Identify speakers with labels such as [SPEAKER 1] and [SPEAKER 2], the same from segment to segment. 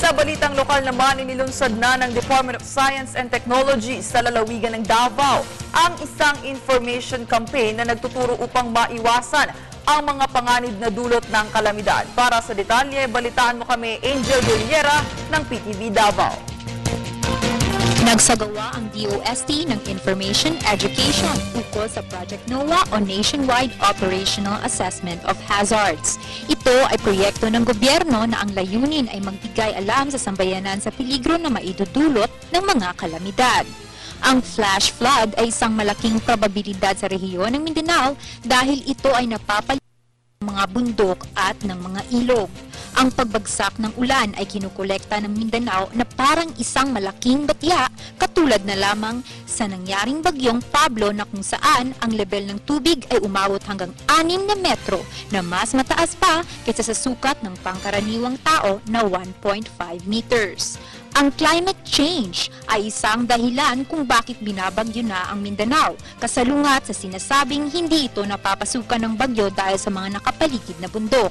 [SPEAKER 1] Sa balitang lokal naman, inilunsad na ng Department of Science and Technology sa lalawigan ng Davao ang isang information campaign na nagtuturo upang maiwasan ang mga panganib na dulot ng kalamidad. Para sa detalye, balitaan mo kami Angel Guerrera ng PTV Davao.
[SPEAKER 2] Nagsagawa ang DOST ng Information Education ukol sa Project NOAA o Nationwide Operational Assessment of Hazards. Ito ay proyekto ng gobyerno na ang layunin ay magbigay alam sa sambayanan sa peligro na maidudulot ng mga kalamidad. Ang flash flood ay isang malaking probabilidad sa rehiyon ng Mindanao dahil ito ay napapalitan ng mga bundok at ng mga ilog. Ang pagbagsak ng ulan ay kinukolekta ng Mindanao na parang isang malaking batya katulad na lamang sa nangyaring bagyong Pablo na kung saan ang level ng tubig ay umabot hanggang 6 na metro na mas mataas pa kaysa sa sukat ng pangkaraniwang tao na 1.5 meters. Ang climate change ay isang dahilan kung bakit binabagyo na ang Mindanao, kasalungat sa sinasabing hindi ito napapasukan ng bagyo dahil sa mga nakapaligid na bundok.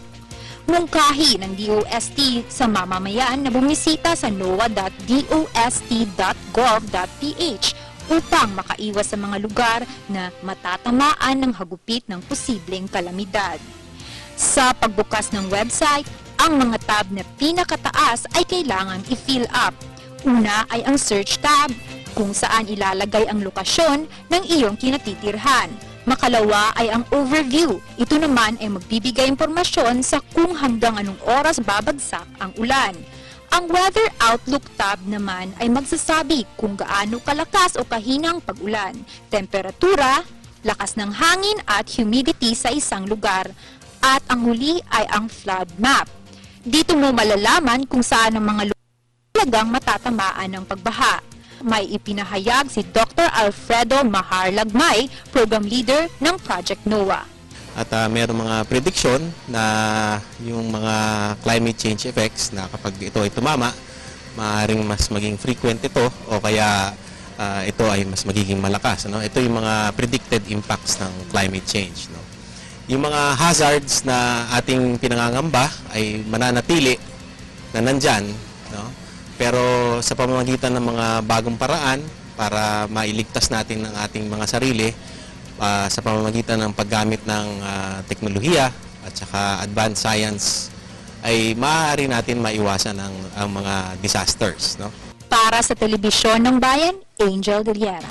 [SPEAKER 2] Mungkahi ng DOST sa mamamayan na bumisita sa noaa.dost.gov.ph upang makaiwas sa mga lugar na matatamaan ng hagupit ng posibleng kalamidad. Sa pagbukas ng website, ang mga tab na pinakataas ay kailangan i-fill up. Una ay ang search tab, kung saan ilalagay ang lokasyon ng iyong kinatitirhan. Makalawa ay ang overview. Ito naman ay magbibigay impormasyon sa kung hanggang anong oras babagsak ang ulan. Ang Weather Outlook tab naman ay magsasabi kung gaano kalakas o kahinang pag-ulan, temperatura, lakas ng hangin at humidity sa isang lugar. At ang huli ay ang flood map. Dito mo malalaman kung saan ang mga lugar talagang matatamaan ng pagbaha. May ipinahayag si Dr. Alfredo Mahar Lagmay, Program Leader ng Project NOAA.
[SPEAKER 3] At mayroong mga prediction na yung mga climate change effects na kapag ito ay tumama, maaaring mas maging frequent ito o kaya ito ay mas magiging malakas. No? Ito yung mga predicted impacts ng climate change. No? Yung mga hazards na ating pinangangamba ay mananatili na nandyan, no? Pero sa pamamagitan ng mga bagong paraan para mailigtas natin ang ating mga sarili sa pamamagitan ng paggamit ng teknolohiya at saka advanced science ay maaari natin maiwasan ang mga disasters. No?
[SPEAKER 2] Para sa Telebisyon ng Bayan, Angel Guerrera.